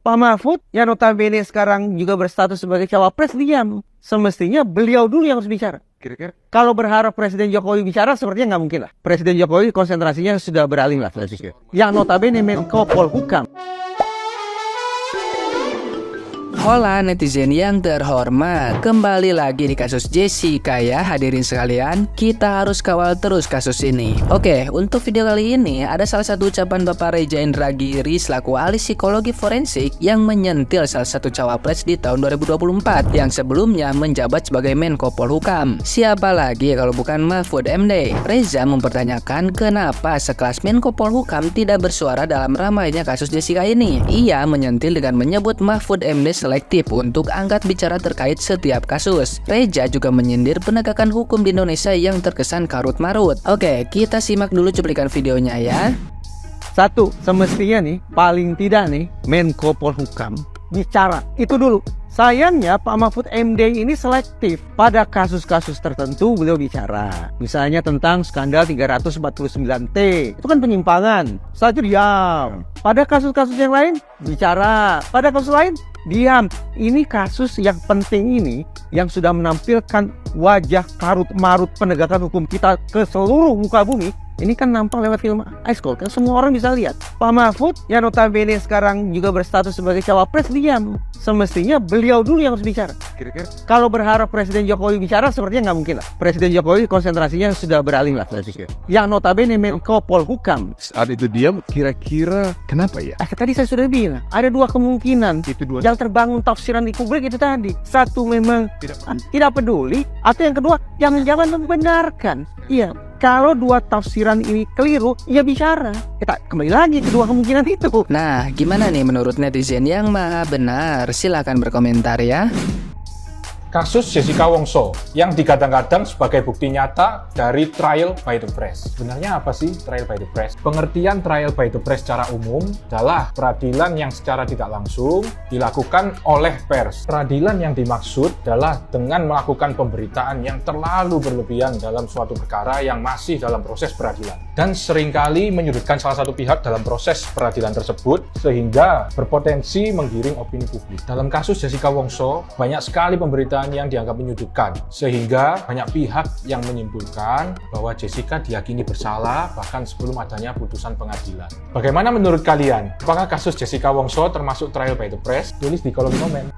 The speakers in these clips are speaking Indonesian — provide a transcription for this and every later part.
Pak Mahfud yang notabene sekarang juga berstatus sebagai cawapres diam. Semestinya beliau dulu yang harus bicara. Kira-kira kalau berharap Presiden Jokowi bicara sepertinya nggak mungkin lah. Presiden Jokowi konsentrasinya sudah beralih lah. Yang notabene Menko Polhukam. Hola netizen yang terhormat, kembali lagi di kasus Jessica ya hadirin sekalian. Kita harus kawal terus kasus ini. Oke, untuk video kali ini ada salah satu ucapan Bapak Reza Indragiri selaku ahli psikologi forensik yang menyentil salah satu cawapres di tahun 2024 yang sebelumnya menjabat sebagai Menko Polhukam. Siapa lagi kalau bukan Mahfud MD? Reza mempertanyakan kenapa sekelas Menko Polhukam tidak bersuara dalam ramainya kasus Jessica ini. Ia menyentil dengan menyebut Mahfud MD selektif untuk angkat bicara terkait setiap kasus. Reza juga menyindir penegakan hukum di Indonesia yang terkesan karut-marut. Oke, kita simak dulu cuplikan videonya ya. Satu, semestinya nih, paling tidak nih, Menko Polhukam bicara. Itu dulu. Sayangnya Pak Mahfud MD ini selektif. Pada kasus-kasus tertentu beliau bicara. Misalnya tentang skandal 349T. Itu kan penyimpangan. Setelah itu diam. Pada kasus-kasus yang lain bicara. Pada kasus lain diam. Ini kasus yang penting ini yang sudah menampilkan wajah karut-marut penegakan hukum kita ke seluruh muka bumi. Ini kan nampak lewat film Ice Cold, kan semua orang bisa lihat. Pak Mahfud yang notabene sekarang juga berstatus sebagai cawapres diam. Semestinya beliau dulu yang harus bicara. Kira-kira kalau berharap Presiden Jokowi bicara sepertinya nggak mungkin lah. Presiden Jokowi konsentrasinya sudah beralih lah. Yang notabene Menko Polhukam. Saat itu diam, kira-kira kenapa ya? Tadi saya sudah bilang ada dua kemungkinan. Itu dua. Yang terbangun tafsiran di publik itu tadi. Satu memang tidak peduli, atau yang kedua jangan-jangan membenarkan. Iya. Kalau dua tafsiran ini keliru, ya bicara. Kita kembali lagi ke dua kemungkinan itu. Nah, gimana nih menurut netizen yang maha benar? Silahkan berkomentar ya. Kasus Jessica Wongso yang digadang-gadang sebagai bukti nyata dari trial by the press. Sebenarnya apa sih trial by the press? Pengertian trial by the press secara umum adalah peradilan yang secara tidak langsung dilakukan oleh pers. Peradilan yang dimaksud adalah dengan melakukan pemberitaan yang terlalu berlebihan dalam suatu perkara yang masih dalam proses peradilan. Dan seringkali menyudutkan salah satu pihak dalam proses peradilan tersebut sehingga berpotensi menggiring opini publik. Dalam kasus Jessica Wongso, banyak sekali pemberitaan yang dianggap menyudutkan sehingga banyak pihak yang menyimpulkan bahwa Jessica diyakini bersalah bahkan sebelum adanya putusan pengadilan. Bagaimana menurut kalian? Apakah kasus Jessica Wongso termasuk trial by the press? Tulis di kolom komen.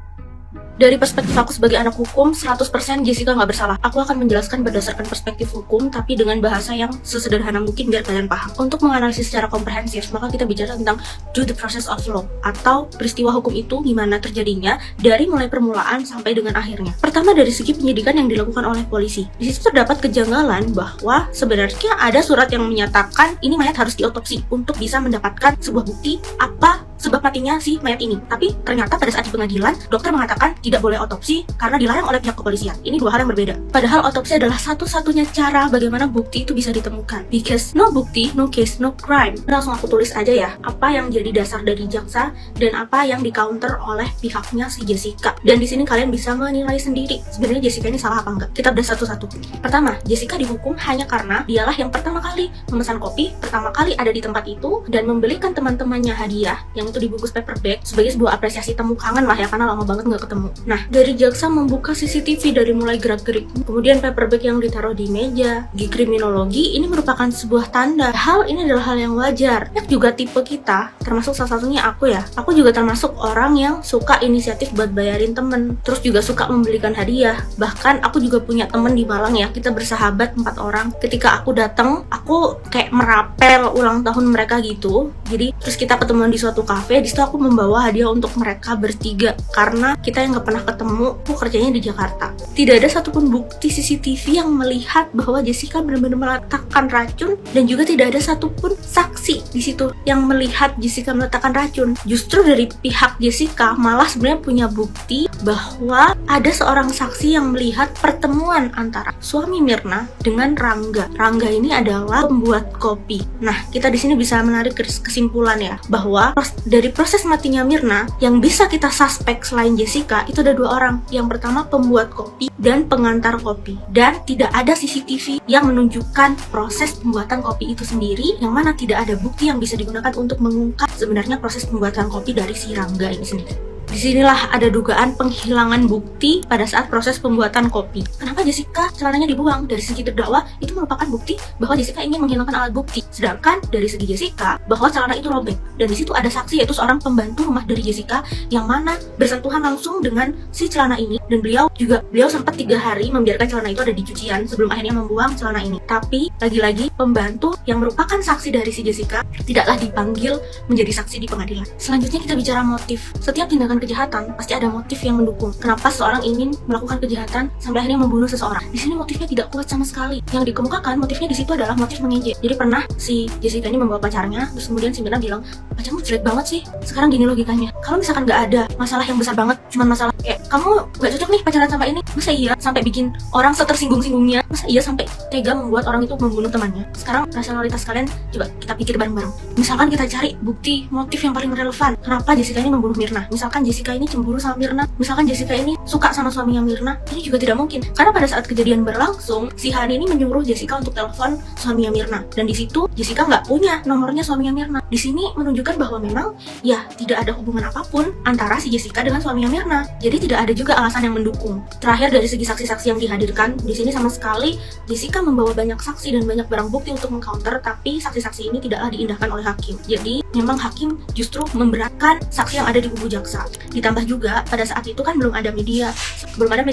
Dari perspektif aku sebagai anak hukum, 100% Jessica nggak bersalah. Aku akan menjelaskan berdasarkan perspektif hukum, tapi dengan bahasa yang sesederhana mungkin biar kalian paham. Untuk menganalisis secara komprehensif, maka kita bicara tentang do the process of law, atau peristiwa hukum itu gimana terjadinya dari mulai permulaan sampai dengan akhirnya. Pertama, dari segi penyidikan yang dilakukan oleh polisi. Di situ terdapat kejanggalan bahwa sebenarnya ada surat yang menyatakan ini mayat harus diotopsi untuk bisa mendapatkan sebuah bukti apa sebab matinya si mayat ini. Tapi ternyata pada saat di pengadilan, dokter mengatakan tidak boleh otopsi karena dilarang oleh pihak kepolisian. Ini dua hal yang berbeda. Padahal otopsi adalah satu-satunya cara bagaimana bukti itu bisa ditemukan. Because no bukti, no case, no crime. Langsung aku tulis aja ya, apa yang jadi dasar dari jaksa dan apa yang di counter oleh pihaknya si Jessica. Dan di sini kalian bisa menilai sendiri sebenarnya Jessica ini salah apa enggak. Kita bedah satu-satu. Pertama, Jessica dihukum hanya karena dialah yang pertama kali memesan kopi, pertama kali ada di tempat itu dan membelikan teman-temannya hadiah yang itu dibungkus paper bag sebagai sebuah apresiasi temu kangen lah ya, karena lama banget nggak ketemu. Nah, dari jaksa membuka CCTV dari mulai gerak-gerik, kemudian paper bag yang ditaruh di meja, di kriminologi, ini merupakan sebuah tanda. Hal ini adalah hal yang wajar. Ya, juga tipe kita, termasuk salah satunya aku ya. Aku juga termasuk orang yang suka inisiatif buat bayarin temen, terus juga suka membelikan hadiah. Bahkan aku juga punya temen di Malang ya, kita bersahabat 4 orang. Ketika aku datang, aku kayak merapel ulang tahun mereka gitu. Jadi, terus kita ketemuan di suatu kafe, di situ aku membawa hadiah untuk mereka bertiga karena kita yang nggak pernah ketemu, aku kerjanya di Jakarta. Tidak ada satupun bukti CCTV yang melihat bahwa Jessica benar-benar meletakkan racun dan juga tidak ada satupun saksi di situ yang melihat Jessica meletakkan racun. Justru dari pihak Jessica malah sebenarnya punya bukti bahwa ada seorang saksi yang melihat pertemuan antara suami Mirna dengan Rangga. Rangga ini adalah pembuat kopi. Nah, kita di sini bisa menarik kesimpulan ya bahwa dari proses matinya Mirna, yang bisa kita suspek selain Jessica itu ada 2 orang. Yang pertama pembuat kopi dan pengantar kopi. Dan tidak ada CCTV yang menunjukkan proses pembuatan kopi itu sendiri, yang mana tidak ada bukti yang bisa digunakan untuk mengungkap sebenarnya proses pembuatan kopi dari si Rangga ini sendiri. Disinilah ada dugaan penghilangan bukti pada saat proses pembuatan kopi. Kenapa Jessica celananya dibuang? Dari segi terdakwa itu merupakan bukti bahwa Jessica ingin menghilangkan alat bukti. Sedangkan dari segi Jessica bahwa celana itu robek. Dan di situ ada saksi yaitu seorang pembantu rumah dari Jessica yang mana bersentuhan langsung dengan si celana ini. Dan beliau sempat 3 hari membiarkan celana itu ada di cucian sebelum akhirnya membuang celana ini. Tapi lagi-lagi pembantu yang merupakan saksi dari si Jessica tidaklah dipanggil menjadi saksi di pengadilan. Selanjutnya kita bicara motif. Setiap tindakan kejahatan pasti ada motif yang mendukung. Kenapa seseorang ingin melakukan kejahatan sampai akhirnya membunuh seseorang? Di sini motifnya tidak kuat sama sekali. Yang dikemukakan motifnya di situ adalah motif mengejek. Jadi pernah si Jessica ini membawa pacarnya, terus kemudian si Mirna bilang, "Pacarmu jelek banget sih." Sekarang gini logikanya, kalau misalkan nggak ada masalah yang besar banget, cuma masalah kayak kamu nggak cocok nih pacaran sama ini, masa iya sampai bikin orang setersinggung-singgungnya? Masa iya sampai tega membuat orang itu membunuh temannya? Sekarang rasionalitas kalian coba kita pikir bareng-bareng. Misalkan kita cari bukti motif yang paling relevan. Kenapa Jessica ini membunuh Mirna? Misalkan Jessica ini cemburu sama Mirna, misalkan Jessica ini suka sama suaminya Mirna, ini juga tidak mungkin. Karena pada saat kejadian berlangsung, si Hani ini menyuruh Jessica untuk telepon suaminya Mirna, dan di situ Jessica nggak punya nomornya suaminya Mirna. Di sini menunjukkan bahwa memang ya tidak ada hubungan apapun antara si Jessica dengan suaminya Mirna. Jadi tidak ada juga alasan yang mendukung. Terakhir dari segi saksi-saksi yang dihadirkan, di sini sama sekali Jessica membawa banyak saksi dan banyak barang bukti untuk mengcounter, tapi saksi-saksi ini tidaklah diindahkan oleh hakim. Jadi memang hakim justru memberatkan saksi yang ada di kubu jaksa. Ditambah juga pada saat itu kan belum ada media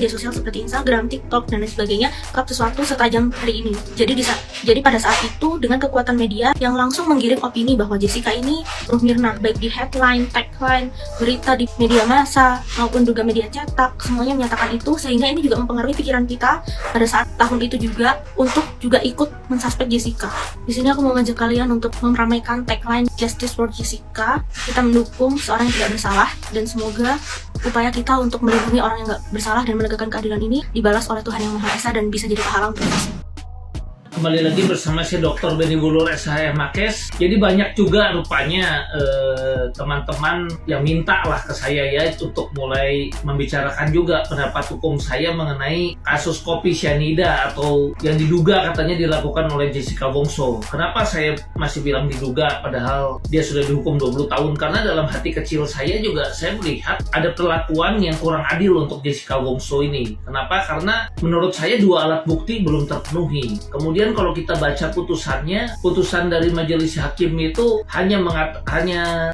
sosial seperti Instagram, TikTok dan lain sebagainya klub sesuatu setajam hari ini. Jadi pada saat itu dengan kekuatan media yang langsung menggiring opini bahwa Jessica ini bunuh Mirna, baik di headline, tagline, berita di media massa maupun juga media cetak, semuanya menyatakan itu, sehingga ini juga mempengaruhi pikiran kita pada saat tahun itu juga untuk juga ikut mensuspek Jessica. Di sini aku mau ngajak kalian untuk meramaikan tagline Justice for Jessica. Kita mendukung seorang yang tidak bersalah, dan semoga upaya kita untuk melindungi orang yang nggak bersalah dan menegakkan keadilan ini dibalas oleh Tuhan Yang Maha Esa dan bisa jadi pahala untuk kita. Kembali lagi bersama saya Dr. Benny Bulur SH Makes. Jadi banyak juga rupanya teman-teman yang minta lah ke saya ya untuk mulai membicarakan juga pendapat hukum saya mengenai kasus kopi cyanida atau yang diduga katanya dilakukan oleh Jessica Wongso. Kenapa saya masih bilang diduga padahal dia sudah dihukum 20 tahun? Karena dalam hati kecil saya juga saya melihat ada perlakuan yang kurang adil untuk Jessica Wongso ini. Kenapa? Karena menurut saya 2 alat bukti belum terpenuhi. Kemudian kalau kita baca putusan dari majelis hakim itu hanya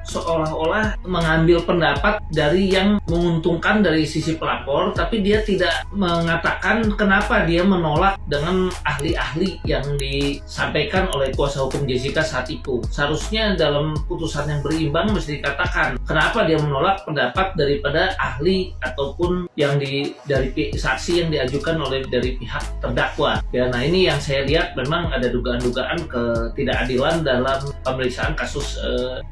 seolah-olah mengambil pendapat dari yang menguntungkan dari sisi pelapor, tapi dia tidak mengatakan kenapa dia menolak dengan ahli-ahli yang disampaikan oleh kuasa hukum Jessica saat itu. Seharusnya dalam putusan yang berimbang mesti dikatakan kenapa dia menolak pendapat daripada ahli ataupun dari saksi yang diajukan oleh dari pihak terdakwa. Ya, nah ini yang saya lihat memang ada dugaan-dugaan ketidakadilan dalam pemeriksaan kasus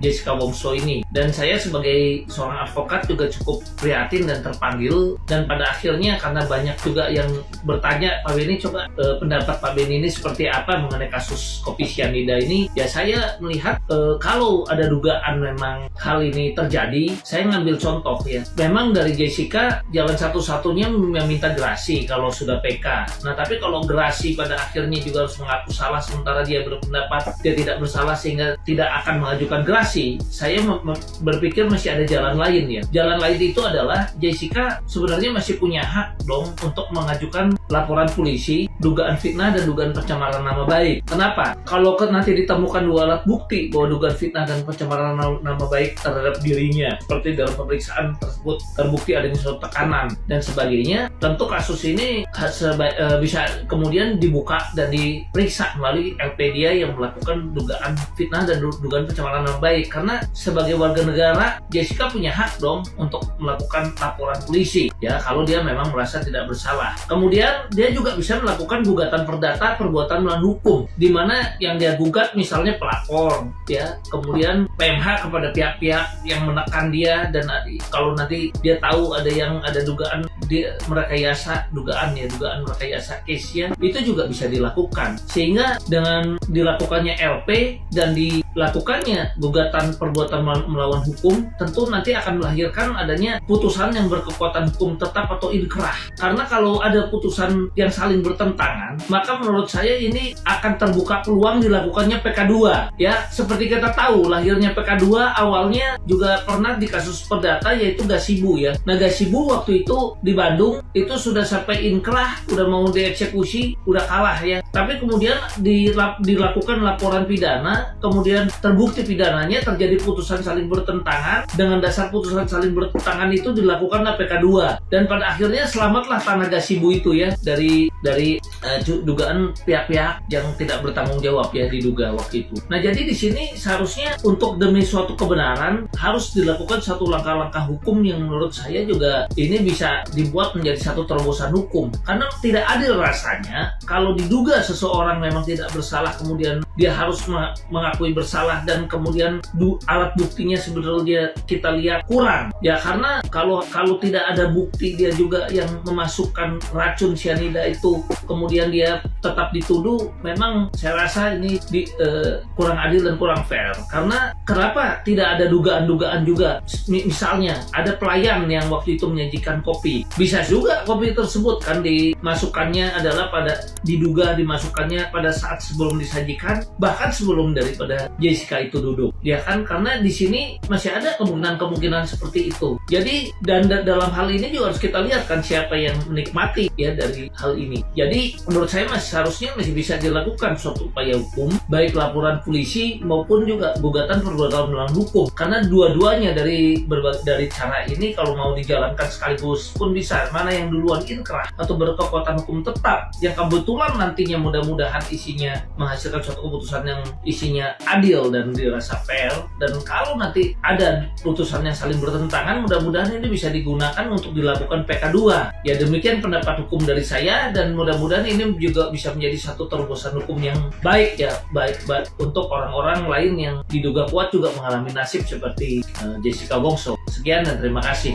Jessica Wongso ini. Dan saya sebagai seorang advokat juga cukup prihatin dan terpanggil, dan pada akhirnya karena banyak juga yang bertanya, Pak Benny coba pendapat Pak Benny ini seperti apa mengenai kasus kopi cyanida ini. Ya saya melihat kalau ada dugaan memang hal ini terjadi, saya ngambil contoh ya. Memang dari Jessica jalan satu-satunya meminta gerasi kalau sudah PK. Nah tapi kalau gerasi pada akhirnya juga harus mengaku salah sementara dia berpendapat dia tidak bersalah sehingga tidak akan mengajukan gerasi, saya berpikir masih ada jalan lain ya. Jalan lain itu adalah Jessica sebenarnya masih punya hak dong untuk mengajukan laporan polisi dugaan fitnah dan dugaan pencemaran nama baik. Kenapa? Kalau nanti ditemukan 2 alat bukti bahwa dugaan fitnah dan pencemaran nama baik terhadap dirinya, seperti dalam pemeriksaan tersebut terbukti adanya suatu tekanan dan sebagainya, tentu kasus ini bisa kemudian dibuka dan diperiksa melalui LP dia yang melakukan dugaan fitnah dan dugaan pencemaran nama baik. Karena sebagai warga negara, Jessica punya hak dong untuk melakukan laporan polisi ya kalau dia memang merasa tidak bersalah. Kemudian dia juga bisa melakukan gugatan perdata perbuatan melawan hukum, di mana yang dia gugat misalnya pelapor ya, kemudian PMH kepada pihak-pihak yang menekan dia, dan kalau nanti dia tahu ada dugaan dia merekayasa dugaan merekayasa case-nya, itu juga bisa dilakukan. Sehingga dengan dilakukannya LP dan dilakukannya gugatan perbuatan melawan hukum, tentu nanti akan melahirkan adanya putusan yang berkekuatan hukum tetap atau inkrah. Karena kalau ada putusan yang saling bertentangan, maka menurut saya ini akan terbuka peluang dilakukannya PK2. Ya, seperti kita tahu lahirnya PK2 awalnya juga pernah di kasus perdata, yaitu Gasibu ya. Nah, Gasibu waktu itu di Bandung itu sudah sampai inkrah, udah mau dieksekusi, udah kalah ya. Tapi kemudian dilakukan laporan pidana, kemudian terbukti pidananya, terjadi putusan saling bertentangan. Dengan dasar putusan saling bertentangan itu dilakukanlah PK2, dan pada akhirnya selamatlah tanah Gasibu itu ya dari dugaan pihak-pihak yang tidak bertanggung jawab ya, diduga waktu itu. Nah, jadi di sini seharusnya untuk demi suatu kebenaran harus dilakukan satu langkah-langkah hukum yang menurut saya juga ini bisa dibuat menjadi satu terobosan hukum. Karena tidak adil rasanya kalau diduga seseorang memang tidak bersalah, kemudian dia harus mengakui bersalah, dan kemudian alat buktinya sebenarnya kita lihat kurang ya. Karena kalau tidak ada bukti dia juga yang memasukkan racun cyanida itu, kemudian dia tetap dituduh, memang saya rasa ini kurang adil dan kurang fair. Karena kenapa tidak ada dugaan-dugaan juga? Misalnya ada pelayan yang waktu itu menyajikan kopi, bisa juga kopi tersebut kan dimasukkannya adalah diduga dimasukkannya pada saat sebelum disajikan, bahkan sebelum daripada Jessica itu duduk ya kan. Karena di sini masih ada kemungkinan seperti itu. Jadi dan dalam hal ini juga harus kita lihat kan siapa yang menikmati ya dari hal ini. Jadi menurut saya seharusnya masih bisa dilakukan suatu upaya hukum, baik laporan polisi maupun juga gugatan perbuatan melawan hukum. Karena dua-duanya dari cara ini kalau mau dijalankan sekaligus pun bisa. Mana yang duluan inkrah atau berkekuatan hukum tetap, yang kebetulan nantinya mudah-mudahan isinya menghasilkan suatu keputusan yang isinya adil dan dirasa fair. Dan kalau nanti ada putusan yang saling bertentangan, mudah-mudahan ini bisa digunakan untuk dilakukan PK2. Ya, demikian pendapat hukum dari saya, dan mudah-mudahan ini juga bisa menjadi satu terobosan hukum yang baik ya, baik untuk orang-orang lain yang diduga kuat juga mengalami nasib seperti Jessica Wongso. Sekian dan terima kasih.